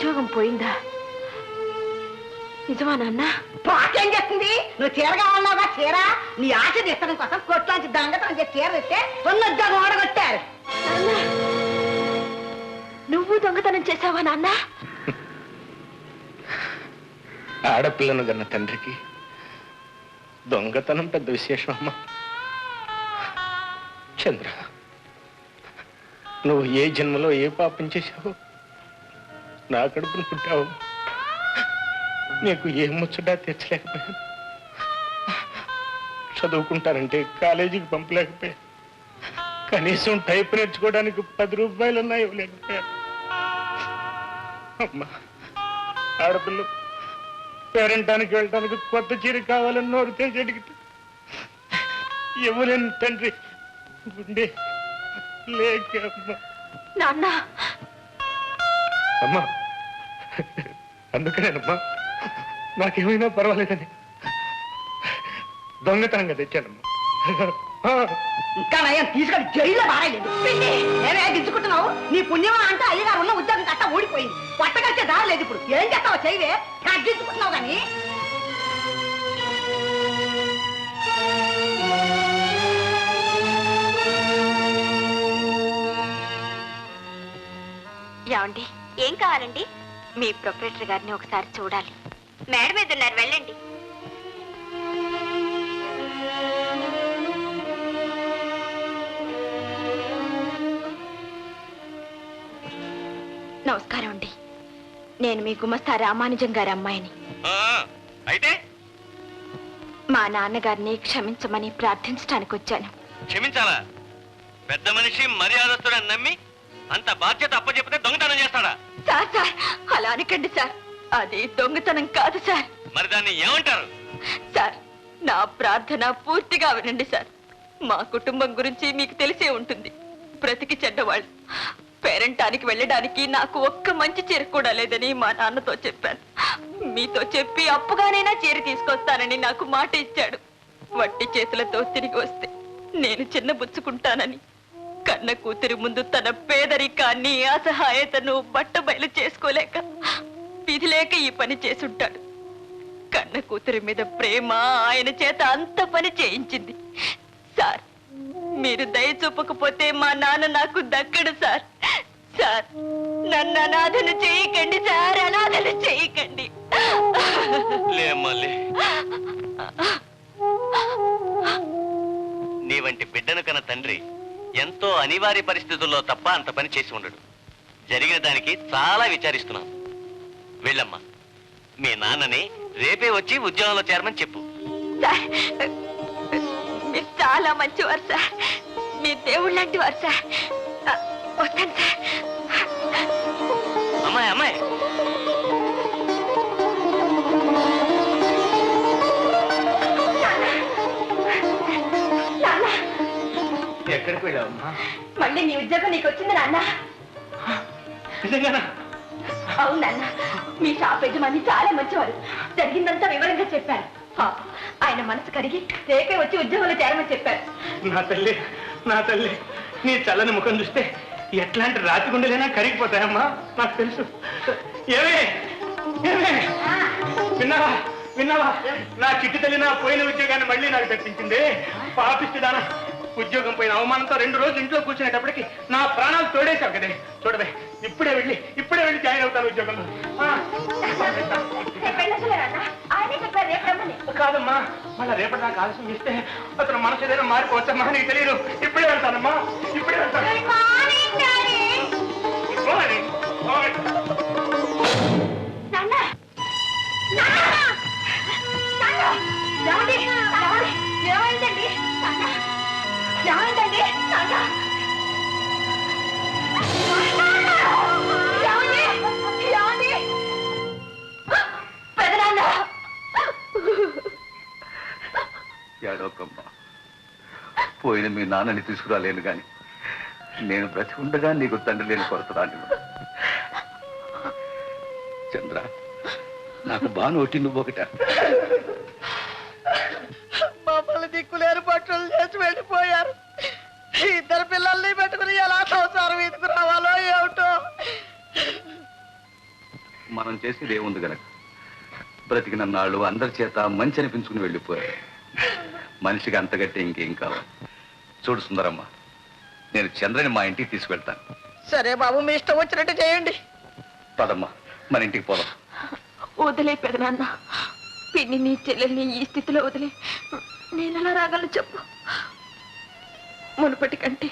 ఉద్యోగం పోయిందా? నిజమా నాన్న? పాకేం చేస్తుంది? నువ్వు చీర కావాలన్నావా? చీర నీ ఆశ తీర్చడం కోసం కొట్లాంచి దొంగతనం చేసి చీర తెస్తే ఉన్న ఉద్యోగం ఓడగొట్టారు. నువ్వు దొంగతనం చేసావా నాన్న? ఆడపిల్లను కన్న తండ్రికి దొంగతనం పెద్ద విశేషం అమ్మా. చంద్ర, నువ్వు ఏ జన్మలో ఏ పాపం చేశావో నా కడుపును పుట్టావు. నీకు ఏ ముచ్చటా తెచ్చలేకపోయాను. చదువుకుంటానంటే కాలేజీకి పంపలేకపోయా. కనీసం టైప్ నేర్చుకోవడానికి 10 రూపాయలన్నా ఇవ్వలేకపోయా. అమ్మా, ఆడపిల్ల పేరెంటానికి వెళ్ళడానికి కొత్త చీర కావాలని నోరు తెచ్చి అడిగితే ఇవ్వలేని తండ్రి ఉండే లేక నాన్న. అమ్మా, అందుకనేనమ్మా నాకేమైనా పర్వాలేదని దొంగతనంగా తెచ్చానమ్మా. ఇంకా నయం తీసుకొని జైల్లో మారలేదు. నేనే దించుకుంటున్నావు. నీ పుణ్యమా అంటే అయ్యగారు ఉన్న ఉద్యోగం కట్ట ఊడిపోయింది. పట్టగలిచే దారి లేదు. ఇప్పుడు ఏం చేస్తావు? చేయవే తగ్గించుకుంటున్నావు. కానీ ఏమండి, ఏం కావాలండి? మీ ప్రొపరేటర్ గారిని ఒకసారి చూడాలి. మేడం మీద ఉన్నారు, వెళ్ళండి. నమస్కారం అండి. నేను మీ గుమస్తా రామానుజం గారి అమ్మాయిని. అయితే మా నాన్నగారిని క్షమించమని ప్రార్థించడానికి వచ్చాను. క్షమించాలా? పెద్ద మనిషి మర్యాదస్తుడని నమ్మి అంత బాధ్యత అప్పచెప్తే దొంగతనం చేస్తాడా? సార్ సార్, అలా అనకండి సార్. అది దొంగతనం కాదు సార్. మరి దాన్ని ఏమంటారు? సార్, నా ప్రార్థన పూర్తిగా వినండి సార్. మా కుటుంబం గురించి మీకు తెలిసే ఉంటుంది. బ్రతికి చెడ్డవాళ్ళు. పేరెంటానికి వెళ్ళడానికి నాకు ఒక్క మంచి చీర కూడా లేదని మా నాన్నతో చెప్పాను. మీతో చెప్పి అప్పుగానైనా చీర తీసుకొస్తానని నాకు మాట ఇచ్చాడు. వట్టి చేతులతో తిరిగి వస్తే నేను చిన్నబుచ్చుకుంటానని కన్న కూతురి ముందు తన పేదరికాన్ని అసహాయతను బట్టబయలు చేసుకోలేక విధి లేక ఈ పని చేసుంటాడు. కన్న కూతురి మీద ప్రేమ ఆయన చేత అంత పని చేయించింది. సార్, మీరు దయ చూపకపోతే మా నాన్న నాకు దక్కడు సార్. సార్, నన్ను అనాథను చేయకండి సార్, అనాథను చేయకండి. నీ వంటి బిడ్డను కన్న తండ్రి ఎంతో అనివార్య పరిస్థితుల్లో తప్ప అంత పని చేసి ఉండడు. జరిగిన దానికి చాలా విచారిస్తున్నాను. వెళ్ళమ్మా, మీ నాన్నని రేపే వచ్చి ఉద్యోగంలో చేరమని చెప్పు. మీరు చాలా మంచివారు సార్. మీ దేవుడు లాంటి వారు సార్. వస్తాను సార్. అమ్మాయి అమ్మాయి, ఎక్కడికి వెళ్ళావమ్మా? మళ్ళీ నీ ఉద్యోగం నీకు వచ్చింది నాన్న. నిజంగానా? అవును నాన్న, మీ షాప్ యజమాని చాలా మంచివారు. జరిగిందంతా వివరంగా చెప్పారు. ఆయన మనసు కరిగి రేపే వచ్చి ఉద్యోగంలో చేరమని చెప్పారు. నా తల్లి, నీ చల్లని ముఖం చూస్తే ఎట్లాంటి రాతి గుండెలైనా కరిగిపోతాయమ్మా. నాకు తెలుసు. ఏమే విన్నావా? నా చిట్టి తల్లి నా పోయిన ఉద్యోగాన్ని మళ్ళీ నాకు తెప్పించింది. పాపిస్తుదానా, ఉద్యోగం పోయిన అవమానంతో 2 రోజులు ఇంట్లో కూర్చునేటప్పటికి నా ప్రాణాలు తోడేశావు కదే. చూడవే, ఇప్పుడే వెళ్ళి జాయిన్ అవుతాను ఉద్యోగంలో. కాదమ్మా, మళ్ళా రేపటి నాకు ఆలస్యం ఇస్తే అతను మనసు ఏదైనా మారిపోవచ్చమ్మా. నీకు తెలియదు. ఇప్పుడే వెళ్తానమ్మా, ఇప్పుడే వెళ్తాను. ఏమైందండి? ఏడోకమ్మా, పోయిన మీ నాన్నని తీసుకురాలేను గాని నేను బ్రతి ఉండగా నీకు తండ్రి లేని కొరత రాని. చంద్ర, నాకు బాను ఒకటి నువ్వు ఒకట. మమ్మల్ని దిక్కులేని పట్టులు చేసి వెళ్ళిపోయారు. 2 పిల్లల్ని పెట్టుకుని ఎలా సంసారం ఎదుకు రావాలో ఏమిటో. మనం చేసేది ఏముంది గనక బ్రతికిన నాళ్ళు అందరి చేత మంచి అనిపించుకుని వెళ్ళిపోయారు. మనిషికి అంతగట్టే ఇంకేం కావాలి. చూడు సుందరమ్మ, నేను చంద్రని మా ఇంటికి తీసుకెళ్తాను. సరే బాబు, మీ ఇష్టం వచ్చినట్టు చేయండి. పదమ్మా, మన ఇంటికి పోదాం. వదిలే పెదనాన్న, పిన్నిని చెల్లెల్ని ఈ స్థితిలో వదిలే నేనెలా రాగలను చెప్పు. మునుపటి కంటే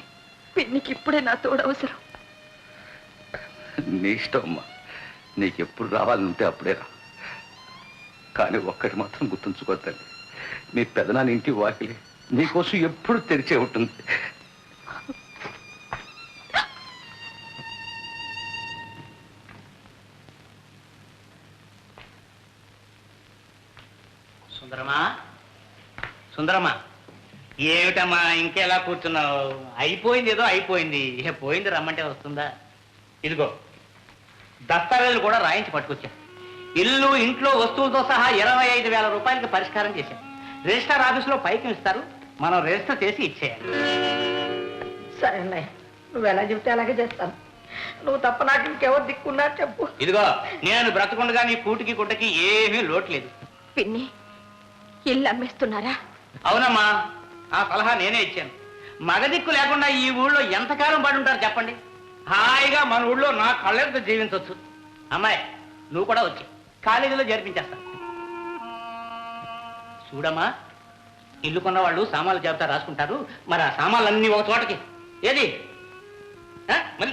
పిన్నికి ఇప్పుడే నా తోడు అవసరం. నీ ఇష్టం అమ్మా, నీకెప్పుడు రావాలనుంటే అప్పుడే రా. కానీ ఒక్కటి మాత్రం గుర్తుంచుకోద్దండి, మీ పెదనాన్న ఇంటి వాకిలి నీకోసం ఎప్పుడు తెరిచే ఉంటుంది. సుందరమా, సుందరమా, ఏమిటమ్మా ఇంకెలా కూర్చున్నావు? అయిపోయింది, ఏదో అయిపోయింది, ఇక పోయింది రమ్మంటే వస్తుందా? ఇదిగో దస్తావేజులు కూడా రాయించి పట్టుకొచ్చాను. ఇల్లు ఇంట్లో వస్తువులతో సహా 25,000 రూపాయలకి పరిష్కారం చేశాను. రిజిస్టర్ ఆఫీసులో పైకి ఇస్తారు, మనం రిజిస్టర్ చేసి ఇచ్చేయాలి. సరే అన్నయ్య, నువ్వు ఎలా చెప్తే అలాగే చేస్తాను. నువ్వు తప్ప నాకు ఇంకెవరు దిక్కున్నా చెప్పు. ఇదిగో నేను బ్రతకుండగా నీ కూటికి గుట్టకి ఏమీ లోటు లేదు. పిన్ని, ఇల్లు అమ్మేస్తున్నారా? అవునమ్మా, ఆ సలహా నేనే ఇచ్చాను. మగదిక్కు లేకుండా ఈ ఊళ్ళో ఎంతకాలం పడి ఉంటారు చెప్పండి? హాయిగా మన ఊళ్ళో నా కళ్ళతో జీవించవచ్చు. అమ్మాయి, నువ్వు కూడా వచ్చి కాలేజీలో చేర్పించేస్తా. చూడమ్మా, ఇల్లు కొన్న వాళ్ళు సామాన్ల జాబితా రాసుకుంటారు, మరి ఆ సామాన్లన్నీ ఒక చోటకి ఏది మరి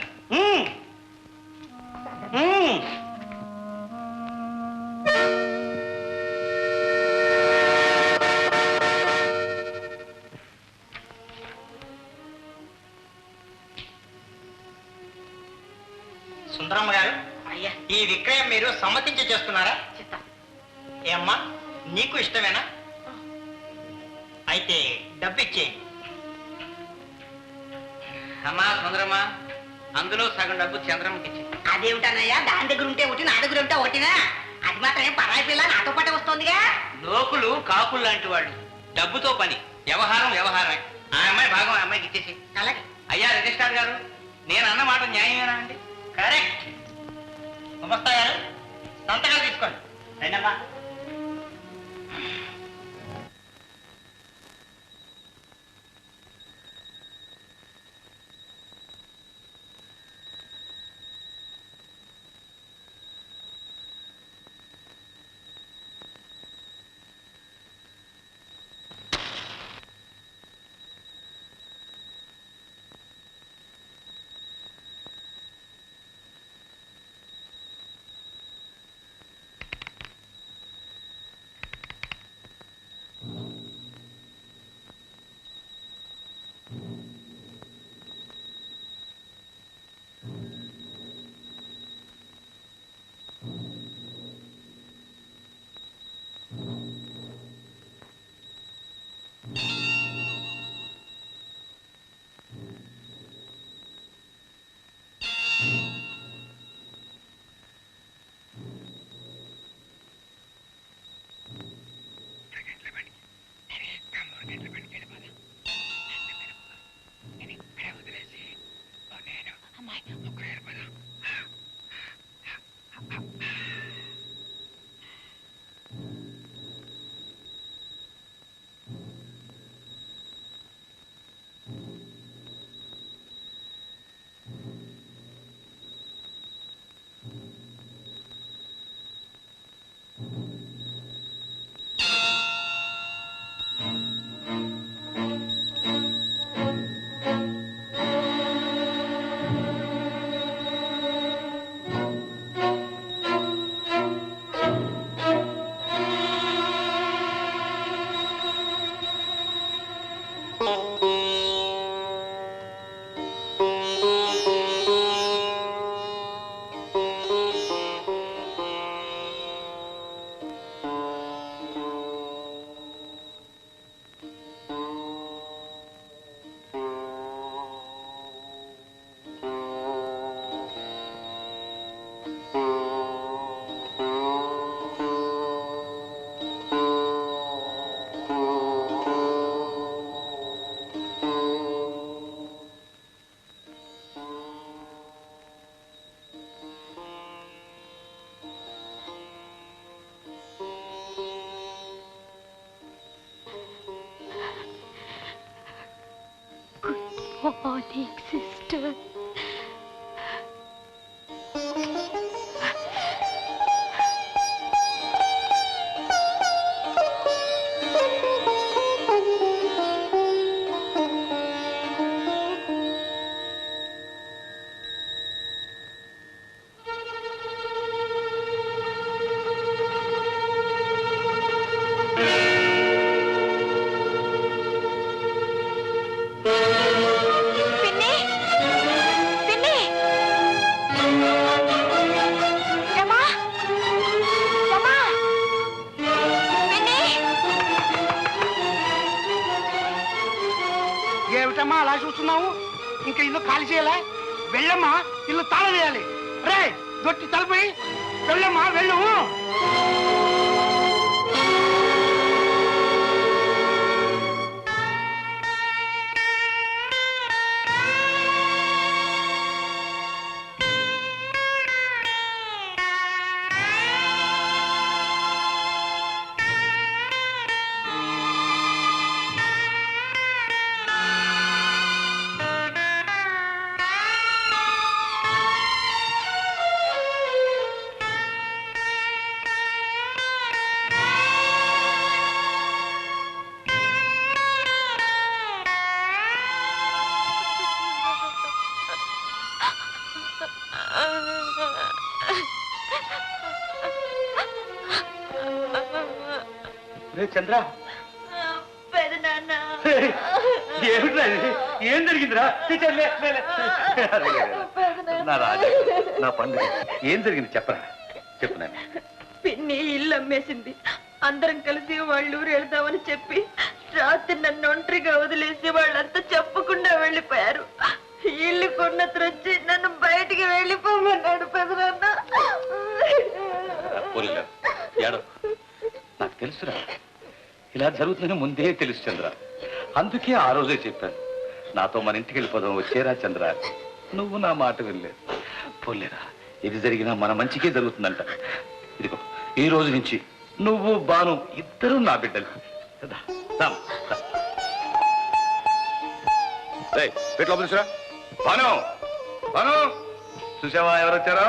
సుందరమ్మ గారు, అయ్యా, ఈ విక్రయం మీరు సమ్మతించి చేస్తున్నారా? ఏమ్మా, నీకు ఇష్టమేనా? అయితే డబ్బు ఇచ్చేయండి. అమ్మా సుందరమ్మ, అందులో సగం డబ్బు చంద్రమ్మకి ఇచ్చి. అదేమిటన్నయ్యా, దాని దగ్గర ఉంటే ఒకటి, నా దగ్గర ఉంటే ఒకటినా? అది మాత్రమే పరాయి పిల్ల నాతో పాటే వస్తోందిగా. లోకులు కాకులు లాంటి వాళ్ళు, డబ్బుతో పని, వ్యవహారం వ్యవహారమే. ఆ అమ్మాయి భాగం ఆ అమ్మాయికి ఇచ్చేసి. అలాగే. అయ్యా రిజిస్ట్రార్ గారు, నేను అన్న మాట న్యాయమేనా అండి? కరెక్ట్. గుమస్తా గారు, సంతకాలు తీసుకోండి. రండమ్మా. Darling sister. ఏమిటమ్మా అలా చూస్తున్నావు? ఇంకా ఇల్లు ఖాళీ చేయాలా? వెళ్ళమ్మా, ఇల్లు తాళం వేయాలి. రే దొట్టి తలపై వెళ్ళమ్మా, వెళ్ళు. చంద్ర, పెదనాన్న, ఏమిట్రా ఇది? ఏం జరిగిందిరా? నా రాజు, నా పండుగ ఏం జరిగింది చెప్పరా? చెప్పు నాన్న. పిన్ని ఇల్లు అమ్మేసింది. అందరం కలిసి వాళ్ళు ఊరు వెళ్దామని చెప్పి రాత్రి నన్ను ఒంటరిగా వదిలేసి వాళ్ళంతా చెప్పకుండా వెళ్ళిపోయారు. ఇల్లు కొన్నతను వచ్చి నన్ను బయటికి వెళ్ళిపోమన్నాడు పెదనాన్న. నాకు తెలుసురా, ఇలా జరుగుతుందని ముందే తెలుసు చంద్ర. అందుకే ఆ రోజే చెప్పాను, నాతో మన ఇంటికి వెళ్ళిపోదాం, వచ్చేరా చంద్ర. నువ్వు నా మాట వెళ్ళలేదు. పోలేరా, ఇది జరిగినా మన మంచికే జరుగుతుందంట. ఇదిగో ఈ రోజు నుంచి నువ్వు బాను ఇద్దరు నా బిడ్డలు. పెట్లోపలిసిరా. బాను, బాను, చూసావా ఎవరొచ్చారో?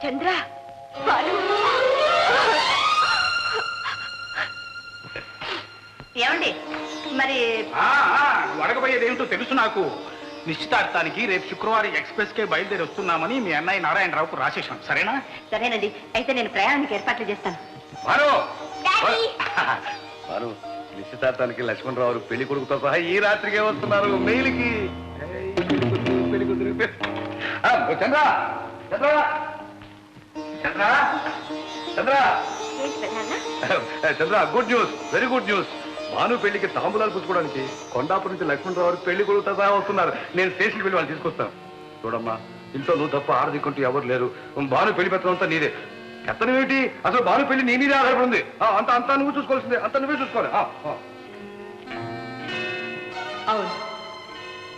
చంద్ర, బాలు. ఏమండి మరి అడగబోయేది ఏమిటో తెలుసు నాకు. నిశ్చితార్థానికి రేపు శుక్రవారం ఎక్స్ప్రెస్ కే బయలుదేరి వస్తున్నామని మీ అన్నయ్య నారాయణరావుకు రాసేశాం. సరేనా? సరేనండి, అయితే నేను ప్రయాణానికి ఏర్పాట్లు చేస్తాను. బాను, బాను, నిశ్చితార్థానికి లక్ష్మణరావు పెళ్లి కొడుకుతో సహా ఈ రాత్రికే వస్తున్నారు మెయిల్కి. Chandra, Chandra, Chandra, Chandra, Chandra, good news, very good news. Bhanu పెళ్లికి తాంబూలాలు పుచ్చుకోవడానికి కొండాపురం నుంచి లక్ష్మణరావు పెళ్లి కొడుకుతో సహా వస్తున్నారు. నేను స్టేషన్కి వెళ్ళి వాళ్ళు తీసుకొస్తాను. చూడమ్మా, ఇంట్లో నువ్వు తప్ప ఆడదిక్కుంటూ ఎవరు లేరు. భాను పెళ్లి పెత్తనం అంతా నీదే. పెత్తనం ఏమిటి? అసలు భాను పెళ్లి నీ మీదే ఆధారపడి ఉంది. అంతా నువ్వు చూసుకోవాల్సిందే, అంతా నువ్వే చూసుకోవాలి. అవును,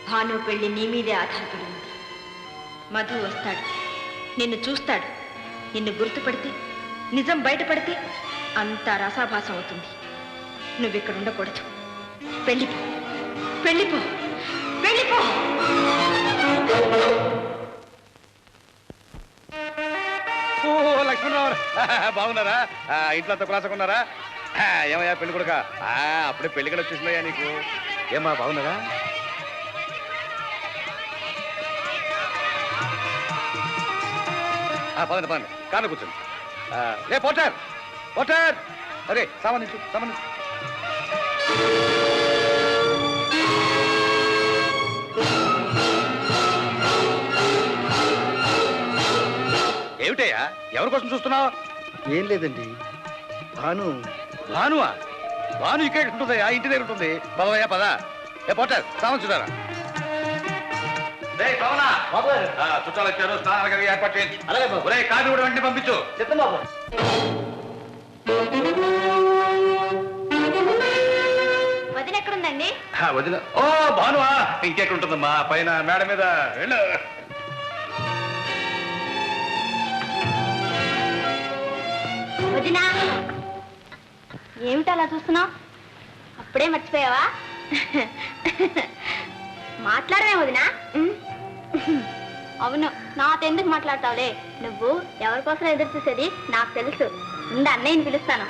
భాను పెళ్లి నీ మీదే ఆధారపడి ఉంది. మధు వస్తాడు, నిన్ను చూస్తాడు. నిన్ను గుర్తుపడితే, నిజం బయటపడితే అంతా రసాభాసం అవుతుంది. నువ్విక్కడ ఉండకూడదు. వెళ్ళిపో, వెళ్ళిపో, వెళ్ళిపో. లక్ష్మణరావు బాగున్నారా? ఇంట్లో అంత కులాసకున్నారా? ఏమయ్యా పెళ్లి కొడుక? అప్పుడే పెళ్లికి వచ్చేసిందయ్యా నీకు. ఏమా బాగున్నారా? పదండి పదండి, కాను కూర్చోండి. రే పోటర్, పోటర్, అరే సామానించు, సామానించు. ఏమిటయ్యా, ఎవరి కోసం చూస్తున్నావు? ఏం లేదండి, భాను. భానువా? భాను ఇక్కడ ఉంటుందయ్యా, ఇంటి దగ్గర ఉంటుంది. పదవయ్యా పద. ఏ పోటర్, సామాన్ చూడారా? చుట్టాలు వచ్చారు, స్నానానికి ఏర్పాటు చేయండి. అలాగే బాబు. కాదు కూడా వెంటనే పంపించు. చెప్తాం బాబు. వదిన ఎక్కడుందండి? వదిన? ఓ భానువా, ఇంకెక్కడ ఉంటుందమ్మా, పైన మేడ మీద. వెళ్ళు. వదినా, ఏమిటి అలా చూస్తున్నావు? అప్పుడే మర్చిపోయావా? మాట్లాడమే వదినా అవును నాతో ఎందుకు మాట్లాడతావులే నువ్వు ఎవరి కోసం ఎదురు చూసేది నాకు తెలుసు ముందు అన్నయ్యని పిలుస్తాను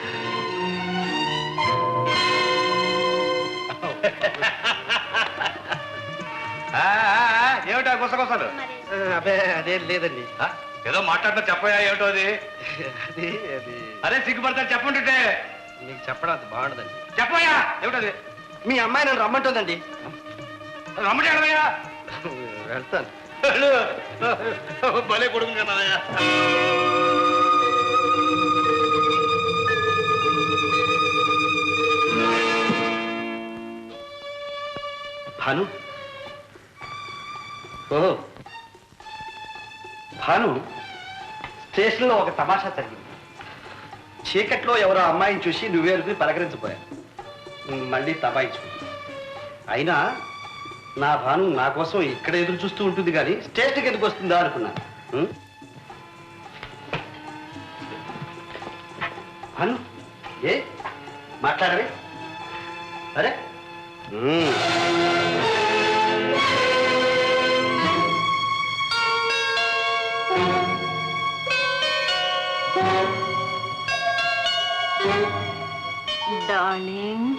ఏమిటా గుసగుసలు? అబ్బే అదేం లేదండి. ఏదో మాట్లాడినా చెప్పయా ఏమిటో అది? అది అది అరే సిగ్గుపడతా చెప్పంటుంటే. మీకు చెప్పడం అంత బాగుండదండి. చెప్పయా ఏమిటది? మీ అమ్మాయి నన్ను రమ్మంటుందండి. రమ్మటే అడవయ్యా. వెళ్తాను. భలే కొడుకు కన్నాయా. భాను ఓహో భాను, స్టేషన్లో ఒక తమాషా జరిగింది. చీకట్లో ఎవరో అమ్మాయిని చూసి నువ్వేరుకుని పలకరించిపోయా. మళ్ళీ తబాయించు. అయినా నా భాను నా కోసం ఇక్కడ ఎదురు చూస్తూ ఉంటుంది కానీ స్టేషన్కి ఎందుకు వస్తుందా అనుకున్నా. భాను ఏ మాట్లాడవే? అరే డార్లింగ్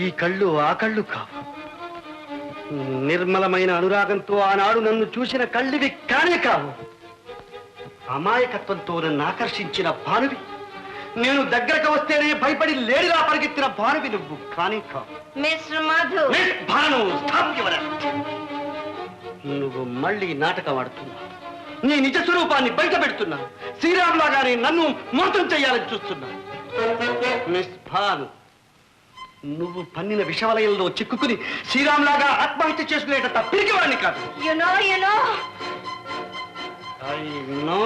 ఈ కళ్ళు ఆ కళ్ళు కావు. నిర్మలమైన అనురాగంతో ఆనాడు నన్ను చూసిన కళ్ళివి కానే కావు. అమాయకత్వంతో నన్ను ఆకర్షించిన భానువి, నేను దగ్గరకు వస్తేనే భయపడి లేడిలా పరిగెత్తిన భానువి నువ్వు కానే కావు. Mister Madhu Bhanu, stop your act. నువ్వు మళ్ళీ నాటకం ఆడుతున్నా. నీ నిజ స్వరూపాన్ని బయట పెడుతున్నా. శ్రీరాములాగానే నన్ను మోసం చేయాలని చూస్తున్నా. మిస్ భాను, నువ్వు పన్నిన విషవలయంలో చిక్కుకుని శ్రీరాములాగా ఆత్మహత్య చేసుకునేటంత పిరికివాడిని కాదు. యు నో I know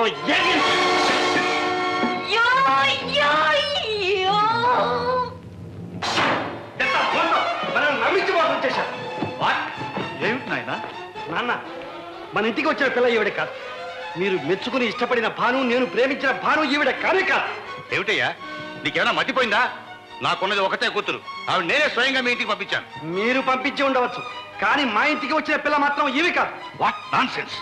నమ్మించి మోసం చేశాను. ఏమిటి నాయనా? నాన్న, మన ఇంటికి వచ్చిన పిల్ల ఈవిడ కాదు. మీరు మెచ్చుకుని ఇష్టపడిన భాను, నేను ప్రేమించిన భాను ఈవిడ కానే కాదు. ఏమిటయ్యా, నీకేమైనా మతిపోయిందా? నాకున్నది ఒకటే కూతురు, ఆవిడ నేనే స్వయంగా మీ ఇంటికి పంపించాను. మీరు పంపించి ఉండవచ్చు, కానీ మా ఇంటికి వచ్చిన పిల్ల మాత్రం ఈవి కాదు. What non sense!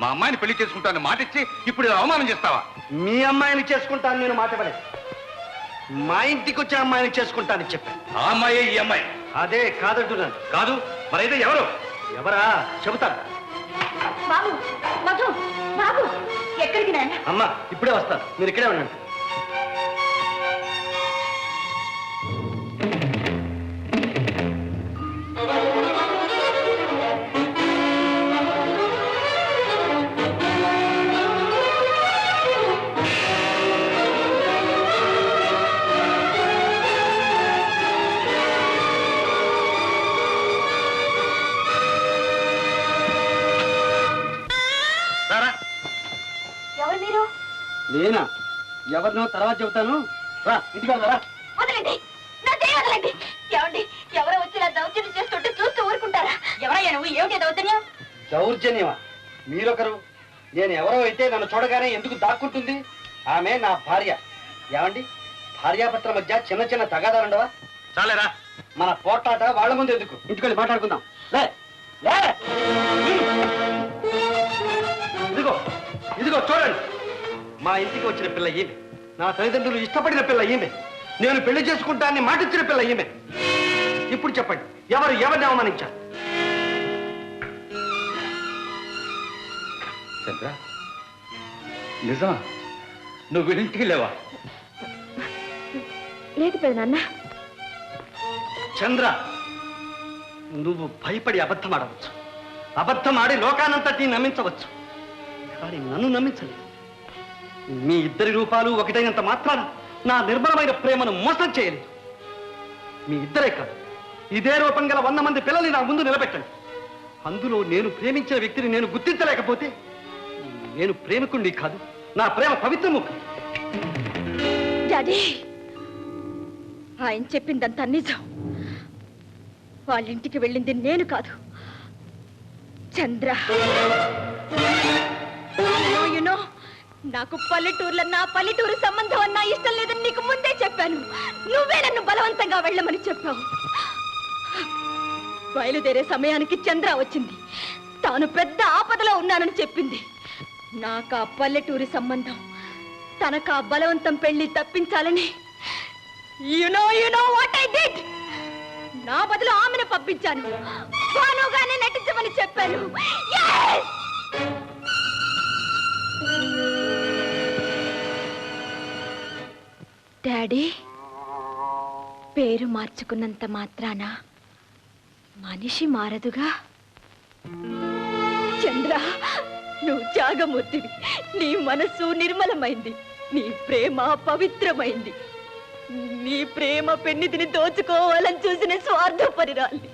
మా అమ్మాయిని పెళ్లి చేసుకుంటాను మాటిచ్చి ఇప్పుడు ఇలా అవమానం చేస్తావా? మీ అమ్మాయిని చేసుకుంటాను నేను మాట పడే. మా ఇంటికి వచ్చే అమ్మాయిని చేసుకుంటానని చెప్పాను. ఆ అమ్మాయే ఈ అమ్మాయి. అదే కాదంటున్నాను. కాదు మరైతే ఎవరు? ఎవరా చెబుతాను. బాబు మధు బాబు ఎక్కడికి నాన్న అమ్మా ఇప్పుడే వస్తాను, మీరు ఇక్కడే ఉండండి. ఎవరు మీరు నేనా? ఎవరినో తర్వాత చెబుతాను. రా ఇంటికి రా. వదలండి నా చేయి వదలండి. ఏమండి ఎవరో వచ్చి నా దౌర్జన్యం చేస్తుంటే చూస్తూ ఊరుకుంటారా? ఎవరయ్యా నువ్వు? ఏమిటి దౌర్జన్యం? దౌర్జన్యమా? మీరొకరు, నేను ఎవరో అయితే నన్ను చూడగానే ఎందుకు దాక్కుంటుంది? ఆమె నా భార్య. ఏమండి, భార్యాభర్తల మధ్య చిన్న చిన్న తగాదాలుండవా? చాలేరా, మన పోట్లాట వాళ్ళ ముందు ఎందుకు? ఇంటికెళ్ళి మాట్లాడుకుందాం. లే లే. ఇదిగో ఇదిగో చూడండి, మా ఇంటికి వచ్చిన పిల్ల ఈమె. నా తల్లిదండ్రులు ఇష్టపడిన పిల్ల ఈమె. నేను పెళ్లి చేసుకుంటానని మాటిచ్చిన పిల్ల ఈమె. ఇప్పుడు చెప్పండి, ఎవరిని అవమానించారు? చంద్ర, నిజమా? నువ్వు వీడింటికి లేవా? లేదు పెదనాన్న. చంద్ర, నువ్వు భయపడి అబద్ధం ఆడవచ్చు, అబద్ధం ఆడి లోకానంతటినీ నమ్మించవచ్చు, కానీ నన్ను నమ్మించలేదు. మీ ఇద్దరి రూపాలు ఒకటైనంత మాత్రాన నా నిర్మలమైన ప్రేమను మోసం చేయలేదు. మీ ఇద్దరే కాదు, ఇదే రూపం గల 100 మంది పిల్లల్ని నా ముందు నిలబెట్టండి. అందులో నేను ప్రేమించిన వ్యక్తిని నేను గుర్తించలేకపోతే నేను ప్రేమికుణ్ణి కాదు, నా ప్రేమ పవిత్రము. డాడీ, ఆయన చెప్పిందంతా నిజం. వాళ్ళింటికి వెళ్ళింది నేను కాదు, చంద్ర. నాకు పల్లెటూర్లన్నా పల్లెటూరు సంబంధం అన్నా ఇష్టం లేదని నీకు ముందే చెప్పాను. నువ్వే నన్ను బలవంతంగా వెళ్ళమని చెప్పావు. బయలుదేరే సమయానికి చంద్ర వచ్చింది. తాను పెద్ద ఆపదలో ఉన్నానని చెప్పింది. నాకు ఆ పల్లెటూరి సంబంధం, తనకు ఆ బలవంతం పెళ్లి తప్పించాలని you know what I did. నా బదులు ఆమెను పంపించాను. భానుగానే నటించమని చెప్పాను. Yes! డాడీ, పేరు మార్చుకున్నంత మాత్రాన మనిషి మారదుగా. చంద్ర, నువ్వు త్యాగమూర్తివి. నీ మనసు నిర్మలమైంది, నీ ప్రేమ పవిత్రమైంది. నీ ప్రేమ పెన్నిధిని దోచుకోవాలని చూసిన స్వార్థపరిరాల్ని.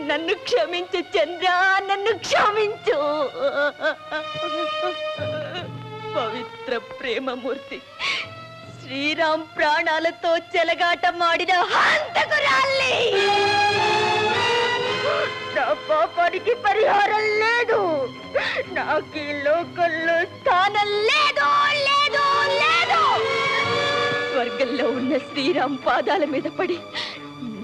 నన్ను క్షమించు చంద్ర, నన్ను క్షమించు. పవిత్ర ప్రేమమూర్తి, శ్రీరామ్ ప్రాణాలతో చెలగాటమాడిన హంతకురాల్ని. నా పాపానికి పరిహారం లేదు. నాకు ఈ లోకంలో స్థానం లేదు, లేదు, లేదు. స్వర్గంలో ఉన్న శ్రీరామ్ పాదాల మీద పడి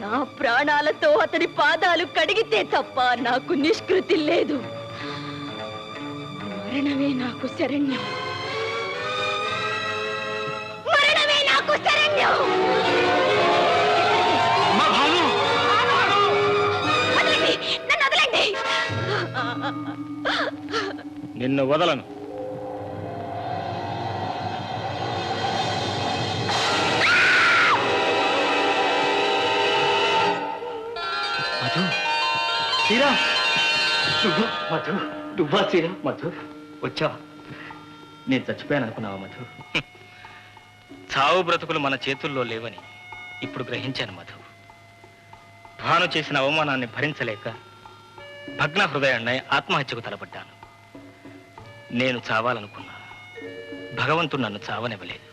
నా ప్రాణాలతో అతని పాదాలు కడిగితే తప్ప నాకు నిష్కృతి లేదు. మరణమే నాకు శరణ్యం, మరణమే నాకు శరణ్యం. వదలండి, నన్ను వదలండి. నిన్ను వదలను. మధు, శ్రీరామ్, మధు, నువ్వా శ్రీరామ్? మధు, వచ్చావా? నేను చచ్చిపోయాను అనుకున్నావా మధు? చావు బ్రతుకులు మన చేతుల్లో లేవని ఇప్పుడు గ్రహించాను మధు. భాను చేసిన అవమానాన్ని భరించలేక భగ్న హృదయాన్ని ఆత్మహత్యకు తలపడ్డాను. నేను చావాలనుకున్నా, భగవంతుడు నన్ను చావనివ్వలేదు.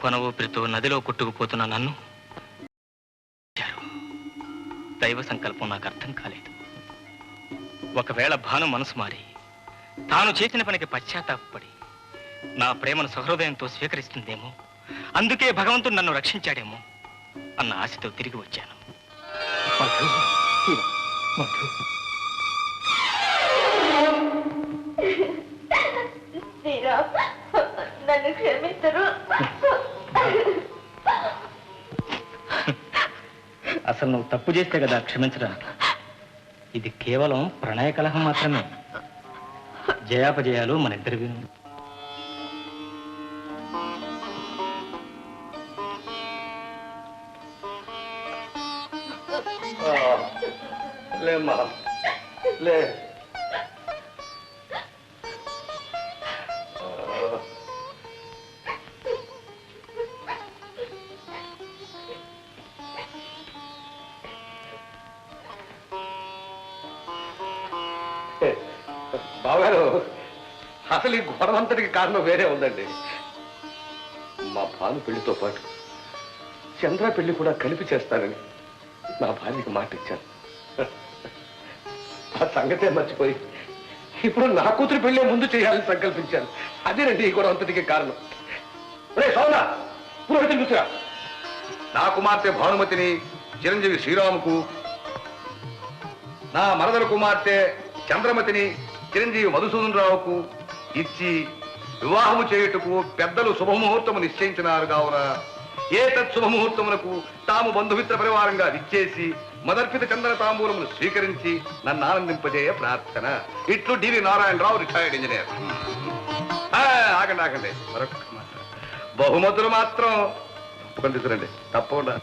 కొన ఊపిరితో నదిలో కొట్టుకుపోతున్న నన్ను దైవ సంకల్పం నాకు అర్థం కాలేదు. ఒకవేళ భాను మనసు మారి తాను చేసిన పనికి పశ్చాత్తాపడి నా ప్రేమను సహృదయంతో స్వీకరిస్తుందేమో, అందుకే భగవంతుడు నన్ను రక్షించాడేమో అన్న ఆశతో తిరిగి వచ్చాను. మధు, మధు, శ్రీరామ్, నన్ను క్షమించరు. అసలు నువ్వు తప్పు చేస్తే కదా క్షమించడానికి. ఇది కేవలం ప్రణయ కలహం మాత్రమే. జయాపజయాలు మన ఇద్దరివి. లేమ్మా, లే. బావగారు, అసలు ఈ గొడవంతటికి కారణం వేరే ఉందండి. మా భాను పెళ్లితో పాటు చంద్ర పెళ్లి కూడా కలిపి చేస్తానని నా భార్యకి మాట ఇచ్చాను. ఆ సంగతే మర్చిపోయి ఇప్పుడు నా కూతురు పెళ్లి ముందు చేయాలని సంకల్పించాను. అదేనండి ఈ గొడవంతటికి కారణం. రే సౌనా, పురోహితులు చూసిరా. నా కుమార్తె భానుమతిని చిరంజీవి శ్రీరాముకు, నా మరదల కుమార్తె చంద్రమతిని చిరంజీవి మధుసూదన్ రావుకు ఇచ్చి వివాహము చేయుటకు పెద్దలు శుభముహూర్తము నిశ్చయించినారు. కావున ఏ తత్ శుభముహూర్తమునకు తాము బంధుమిత్ర పరివారంగా విచ్చేసి మదర్పిత చంద్ర తాంబూలమును స్వీకరించి నన్ను ఆనందింపజేయ ప్రార్థన. ఇట్లు డివి నారాయణరావు, రిటైర్డ్ ఇంజనీర్. ఆగండి, మరొక మాట. బహుమతులు మాత్రం తప్పకుండా తీసుకురండి, తప్పకుండా.